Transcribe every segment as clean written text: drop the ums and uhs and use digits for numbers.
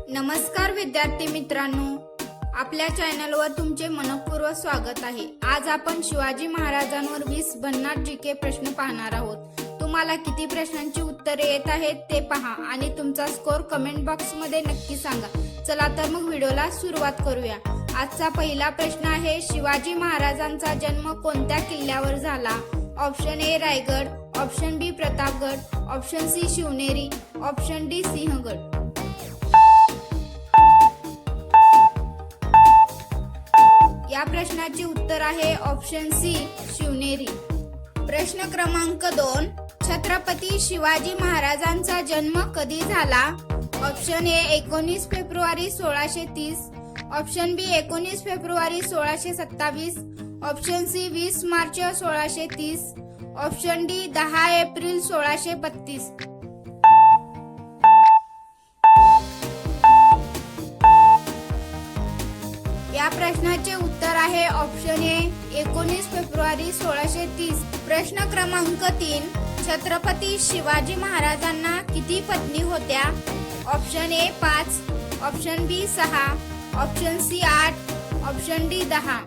नमस्कार विद्यार्थी मित्रांनो, आपल्या चॅनलवर तुमचे मनपूर्वक स्वागत आहे। आज आपण शिवाजी महाराजांवर 20 भन्नाट जीके प्रश्न पाहणार आहोत। तुम्हाला किती प्रश्नांची उत्तरे येत आहेत ते पहा आणि तुमचा स्कोर कमेंट बॉक्स मध्ये नक्की सांगा। चला तर मग व्हिडिओला सुरुवात करूया। आजचा पहिला प्रश्न आहे, शिवाजी महाराजांचा जन्म कोणत्या किल्ल्यावर झाला? Option A Raigad, option B Pratapgad, option C Shivneri, option D Sinhagad. या प्रश्नाचे उत्तर आहे ऑप्शन सी शिवनेरी। प्रश्न क्रमांक 2, छत्रपती शिवाजी महाराजांचा जन्म कधी झाला? ऑप्शन ए 19 फेब्रुवारी 1630, ऑप्शन बी 19 फेब्रुवारी 1627, option C 20 March 1630, option D 10 April 1632। या प्रश्नाचे उत्तर आहे ऑप्शन ए 19 फेब्रुवारी 1630। प्रश्न क्रमांक 3, छत्रपती शिवाजी महाराजांना किती पत्नी होत्या? Option A 5, option B 6, option C 8, option D 10।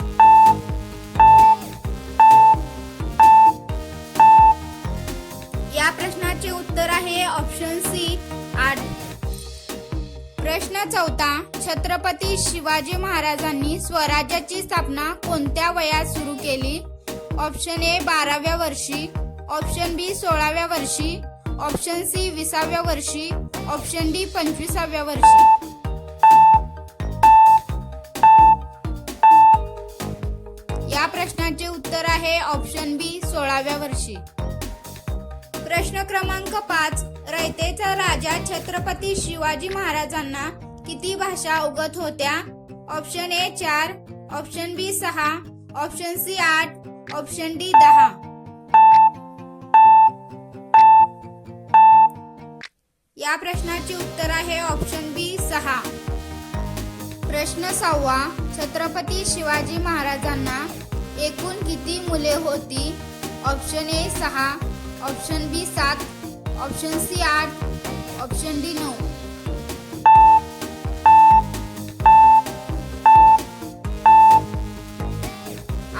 या प्रश्नाचे उत्तर आहे ऑप्शन सी 8। प्रश्न 4, छत्रपती शिवाजी महाराजांनी स्वराज्याची स्थापना कोणत्या वयात सुरू केली? ऑप्शन ए 12व्या वर्षी, ऑप्शन बी 16व्या वर्षी, ऑप्शन सी 20व्या वर्षी, ऑप्शन डी 25व्या वर्षी। या प्रश्नाचे उत्तर आहे ऑप्शन बी 16व्या वर्षी। प्रश्न क्रमांक 5, रयतेचा राजा छत्रपती शिवाजी महाराजांना किती भाषा अवगत होत्या? Option A 4, option B 6, option C 8, option D 10। या प्रश्नाचे उत्तर आहे ऑप्शन बी 6। प्रश्न 6, छत्रपती शिवाजी महाराजांना एकूण किती मुले होती? Option A 6, option B 7, option C 8, option D 9।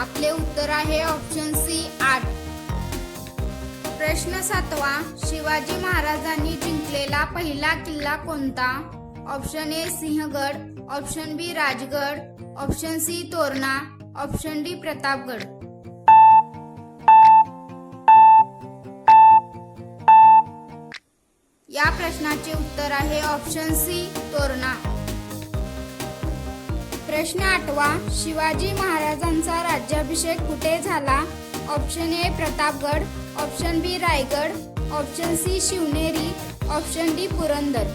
आपले उत्तर आहे ऑप्शन सी 8। प्रश्न 7, शिवाजी महाराजांनी जिंकलेला पहिला किल्ला कोणता? Option A Sinhagad, option B Rajgad, option C Torna, option D Pratapgad. या प्रश्नाचे उत्तर आहे ऑप्शन सी तोरणा। प्रश्न 8, शिवाजी महाराजांचा राज्याभिषेक कुठे झाला? Option A Pratapgad, option B Raigad, option C Shivneri, option D Purandar.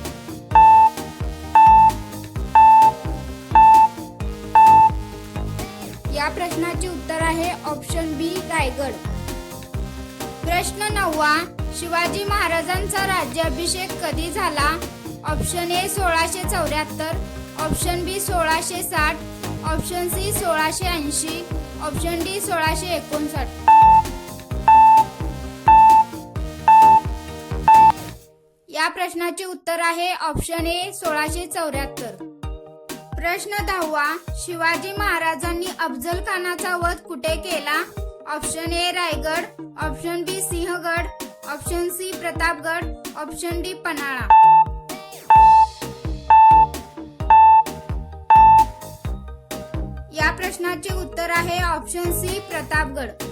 या प्रश्नाचे उत्तर आहे ऑप्शन बी रायगड। प्रश्न 9, शिवाजी महाराजांचा राज्याभिषेक कधी झाला? Option A 1674, option B 1660, option C 1680, option D 1659। या प्रश्नाचे उत्तर आहे ऑप्शन ए 1674। प्रश्न 10, शिवाजी महाराजांनी अफजल खानाचा वध कुठे केला? Option A Raigad, option B Sinhagad, option C Pratapgad, option D Panhala. या प्रश्नाचे उत्तर आहे ऑप्शन सी प्रतापगड।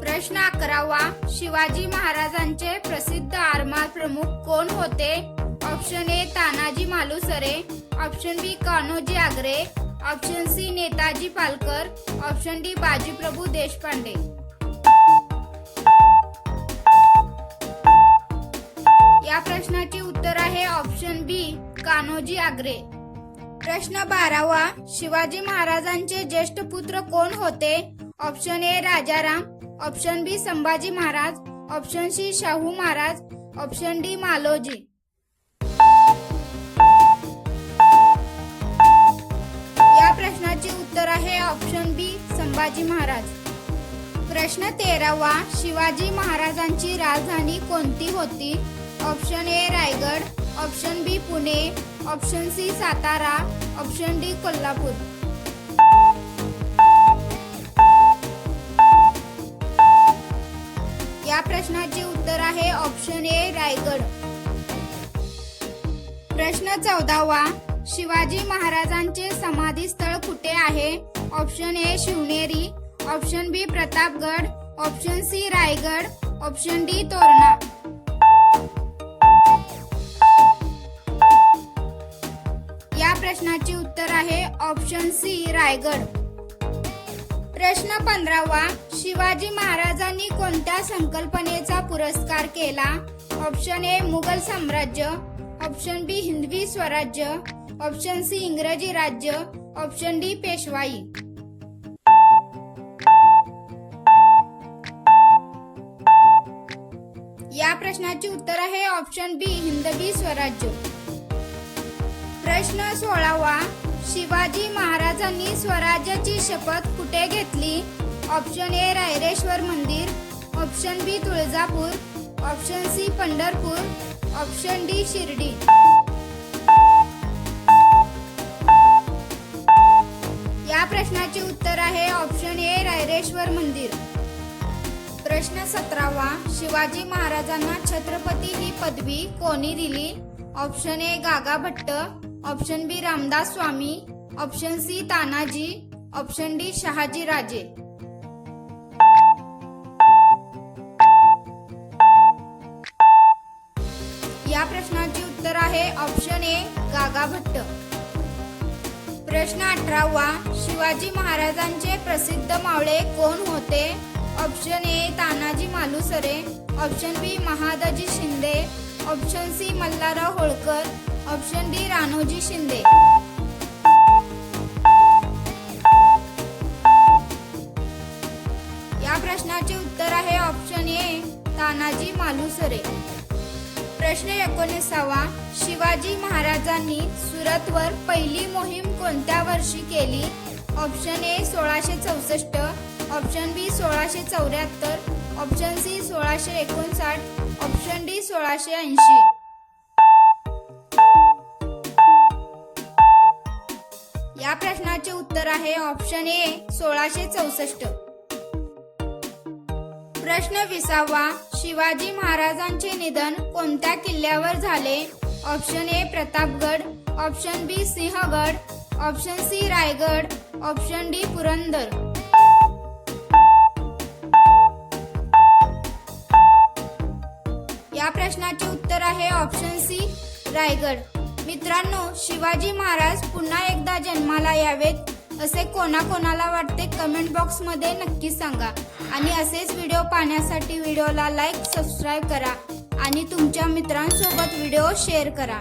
प्रश्न 11, शिवाजी महाराजांचे प्रसिद्ध आरमार प्रमुख कोण होते? Option A Tanaji Malusare, option B Kanhoji Angre, option C Netaji Palkar, option D Bajiprabhu Deshpande. या प्रश्नाचे उत्तर आहे ऑप्शन बी कान्होजी आंग्रे। प्रश्न 12, शिवाजी महाराजांचे ज्येष्ठ पुत्र कोण होते? Option A Rajaram, option B Sambhaji Maharaj, option C Shahu Maharaj, option D Maloji. या प्रश्नाचे उत्तर आहे ऑप्शन बी संभाजी महाराज। प्रश्न 13, शिवाजी महाराजांची राजधानी कोणती होती? Option A Raigad, option B Pune, option C Satara, option D Kolhapur. या प्रश्नाचे उत्तर आहे ऑप्शन ए रायगड. प्रश्न 14वा, शिवाजी महाराजांचे समाधी स्थळ कुठे आहे? Option A Shivneri, option B Pratapgad, option C Raigad, option D Torna. या प्रश्नाचे उत्तर आहे ऑप्शन सी रायगड. प्रश्न 15वा, शिवाजी महाराजांनी कोणत्या संकल्पनेचा पुरस्कार केला? ऑप्शन ए मुघल साम्राज्य, ऑप्शन बी हिंदवी स्वराज्य, ऑप्शन सी इंग्रजी राज्य, ऑप्शन डी पेशवाई. या प्रश्नाचे उत्तर आहे ऑप्शन बी हिंदवी स्वराज्य. प्रश्न 16वा, शिवाजी महाराजांनी स्वराज्याची शपथ कुठे घेतली? ऑप्शन ए रायरेश्वर मंदिर, option B Tuljapur, option C Pandharpur, option D Shirdi. या प्रश्नाचे उत्तर आहे ऑप्शन ए रायरेश्वर मंदिर. प्रश्न 17वा, शिवाजी महाराजांना छत्रपती ही पदवी कोणी दिली? Option A Gaga Bhatt, option B Ramdas Swami, option C Tanaji, option D Shahaji Raje. या प्रश्नाचे उत्तर आहे ऑप्शन ए गागा भट्ट. प्रश्न 18वा, शिवाजी महाराजांचे प्रसिद्ध मावळे कोण होते? Option A Tanaji Malusare, option B Mahadji Shinde, option C Malharrao Holkar, option D Ranoji Shinde. या प्रश्नाचे उत्तर आहे ऑप्शन ए तानाजी मालुसरे. प्रश्न 19वा, शिवाजी महाराजांनी सुरतवर पहिली मोहीम कोणत्या वर्षी केली? Option A 1664, option B 1674, option C 1659, option D 1680. या प्रश्नाचे उत्तर आहे ऑप्शन ए 1664. प्रश्न 20वा, शिवाजी महाराजांचे निधन कोणत्या किल्ल्यावर झाले? Option A Pratapgad, option B Sinhagad, option C Raigad, option D Purandar. या प्रश्नाचे उत्तर आहे ऑप्शन सी रायगड. मित्रांनो, शिवाजी महाराज पुन्हा एकदा जन्माला यावेत असे कोणाकोणाला वाटते कमेंट बॉक्स मध्ये नक्की सांगा. आणि असेच व्हिडिओ पाहण्यासाठी व्हिडिओला लाईक, सबस्क्राईब करा आणि तुमच्या मित्रांसोबत व्हिडिओ शेअर करा.